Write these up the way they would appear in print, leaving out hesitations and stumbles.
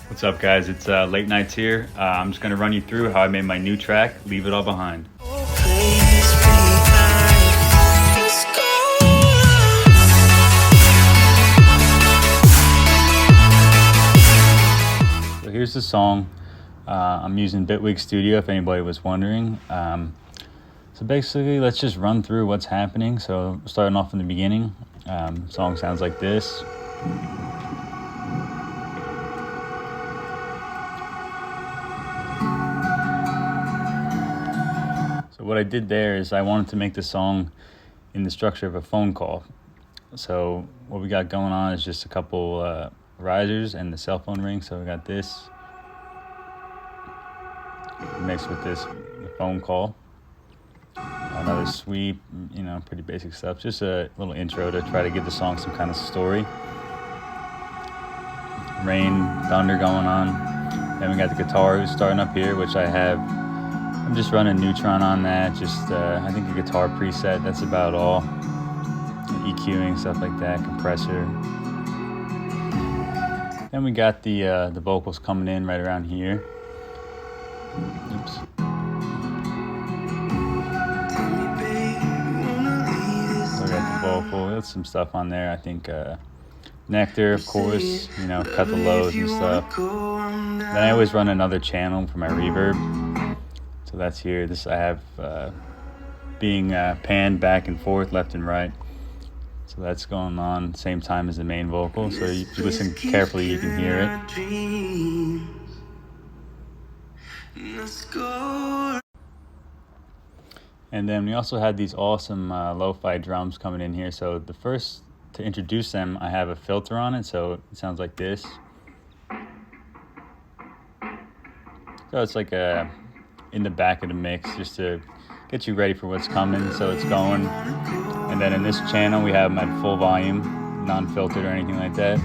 What's up, guys? It's Late Nights here. I'm just going to run you through how I made my new track, Leave It All Behind. So here's the song. I'm using Bitwig Studio, if anybody was wondering. So basically, let's just run through what's happening. So starting off in the beginning, song sounds like this. So what I did there is I wanted to make the song in the structure of a phone call. So what we got going on is just a couple risers and the cell phone ring. So we got this mixed with this phone call. Another sweep, pretty basic stuff. Just a little intro to try to give the song some kind of story. Rain, thunder going on. Then we got the guitar starting up here, which I'm just running Neutron on that. Just, I think a guitar preset, that's about all. EQing, stuff like that, compressor. Then we got the vocals coming in right around here. Oops. Vocal, there's some stuff on there. I think Nectar, of course, cut the lows and stuff. Then I always run another channel for my reverb. So that's here. This I have being panned back and forth, left and right. So that's going on same time as the main vocal. So if you listen carefully, you can hear it. And then we also had these awesome lo-fi drums coming in here. So to introduce them, I have a filter on it, so it sounds like this. So it's like in the back of the mix, just to get you ready for what's coming. So it's going. And then in this channel, we have them at full volume, non-filtered or anything like that.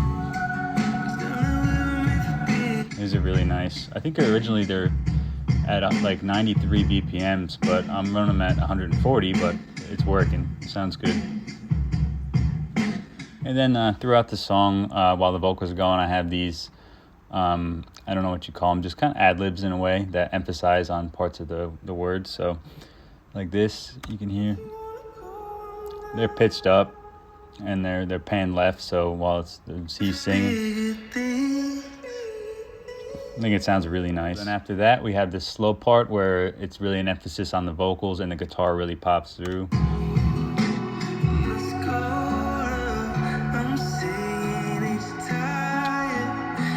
These are really nice. I think originally they're at like 93 BPMs, but I'm running them at 140, but it's working. It sounds good. And then throughout the song, while the vocals are going, I have these, I don't know what you call them, just kind of ad-libs in a way that emphasize on parts of the words. So like this, you can hear, they're pitched up and they're panned left. So while he's singing, I think it sounds really nice. And after that, we have this slow part where it's really an emphasis on the vocals and the guitar really pops through.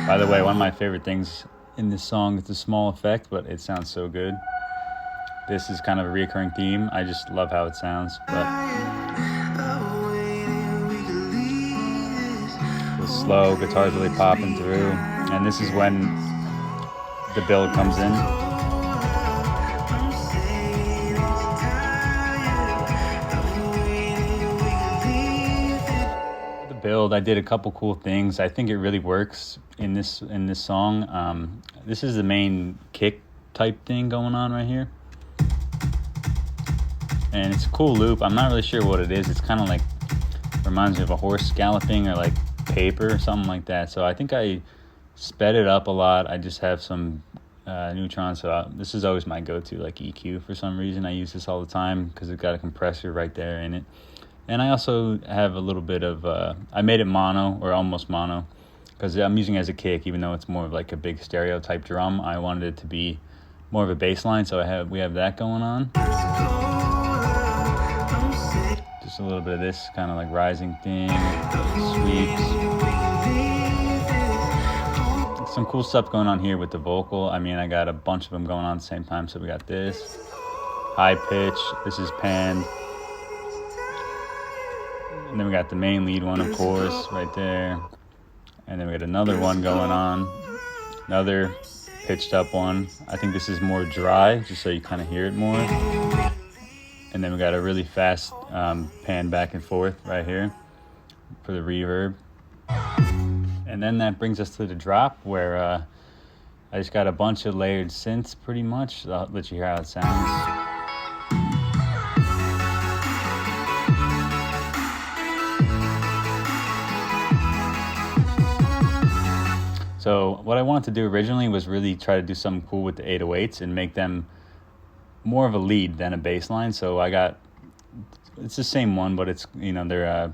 By the way, one of my favorite things in this song is the small effect, but it sounds so good. This is kind of a recurring theme. I just love how it sounds. But the slow guitar's really popping through, and this is when the build comes in. The build, I did a couple cool things. I think it really works in this song. This is the main kick type thing going on right here. And it's a cool loop. I'm not really sure what it is. It's kind of like, reminds me of a horse galloping or like paper or something like that. So I think I sped it up a lot. I just have some Neutron, so this is always my go-to, like EQ for some reason. I use this all the time because it's got a compressor right there in it. And I also have a little bit of, I made it mono or almost mono because I'm using it as a kick, even though it's more of like a big stereo type drum. I wanted it to be more of a bass line, so we have that going on. Just a little bit of this kind of like rising thing, sweeps. Some cool stuff going on here with the vocal. I mean, I got a bunch of them going on at the same time. So we got this high pitch, this is panned, and then we got the main lead one, of course, right there, and then we got another one going on, another pitched up one. I think this is more dry, just so you kind of hear it more. And then we got a really fast pan back and forth right here for the reverb. And then that brings us to the drop, where I just got a bunch of layered synths pretty much. I'll let you hear how it sounds. So what I wanted to do originally was really try to do something cool with the 808s and make them more of a lead than a bass line. So it's the same one, but it's, they're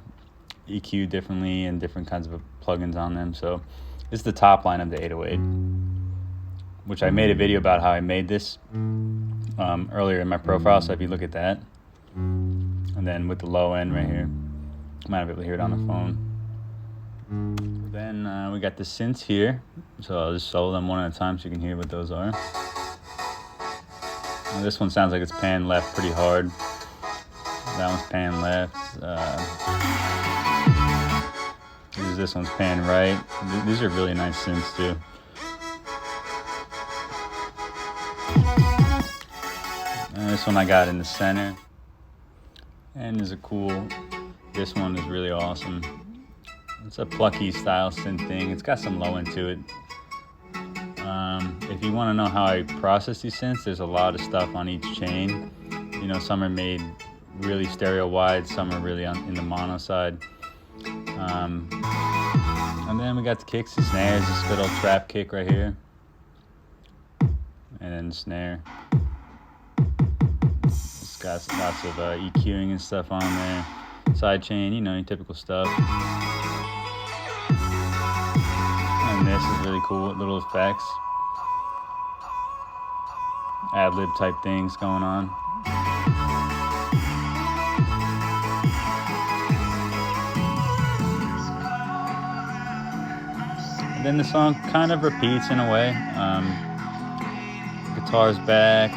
EQ differently and different kinds of plugins on them. So it's the top line of the 808, which I made a video about how I made this earlier in my profile. So if you look at that, and then with the low end right here, you might be able to hear it on the phone. Then we got the synths here, so I'll just solo them one at a time so you can hear what those are. Now, this one sounds like it's pan left pretty hard. That one's pan left. This one's pan right. These are really nice synths too. And this one I got in the center. And there's this one is really awesome. It's a plucky style synth thing. It's got some low end to it. If you want to know how I process these synths, there's a lot of stuff on each chain. Some are made really stereo wide, some are really in the mono side. And then we got the kicks and snares, this good old trap kick right here. And then the snare. It's got lots of EQing and stuff on there. Sidechain, your typical stuff. And this is really cool with little effects. Ad-lib type things going on. And then the song kind of repeats in a way. Guitar's back,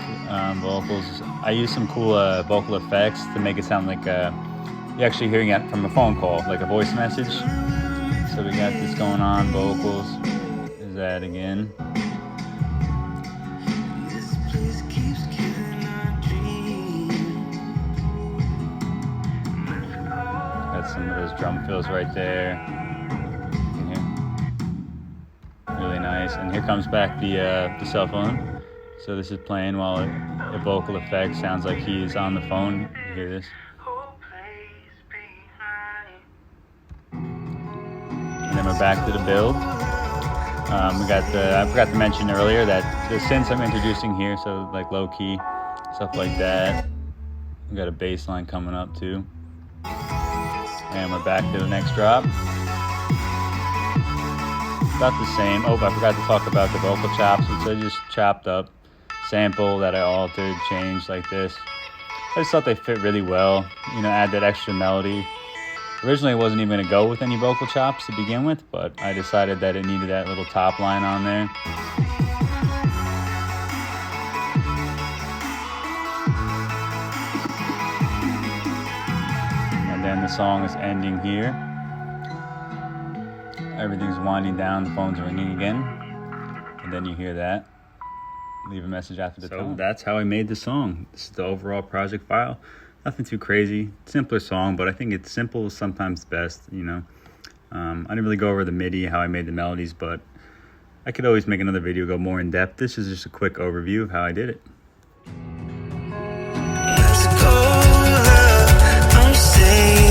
vocals. I use some cool vocal effects to make it sound like you're actually hearing it from a phone call, like a voice message. So we got this going on, vocals. Is that again? Got some of those drum fills right there. Really nice. And here comes back the cell phone. So this is playing while the vocal effect sounds like he's on the phone. You hear this? And then we're back to the build. We got I forgot to mention earlier that the synths I'm introducing here, so like low key, stuff like that. We got a bass line coming up too. And we're back to the next drop. About the same. Oh, I forgot to talk about the vocal chops. It's just chopped up sample that I altered, changed like this. I just thought they fit really well. Add that extra melody. Originally, I wasn't even going to go with any vocal chops to begin with, but I decided that it needed that little top line on there. And then the song is ending here. Everything's winding down, the phone's ringing again. And then you hear that. Leave a message after the tone. So that's how I made the song. This is the overall project file. Nothing too crazy, simpler song, but I think it's simple is sometimes best, I didn't really go over the MIDI, how I made the melodies, but I could always make another video, go more in depth. This is just a quick overview of how I did it. Let's go, I'm saying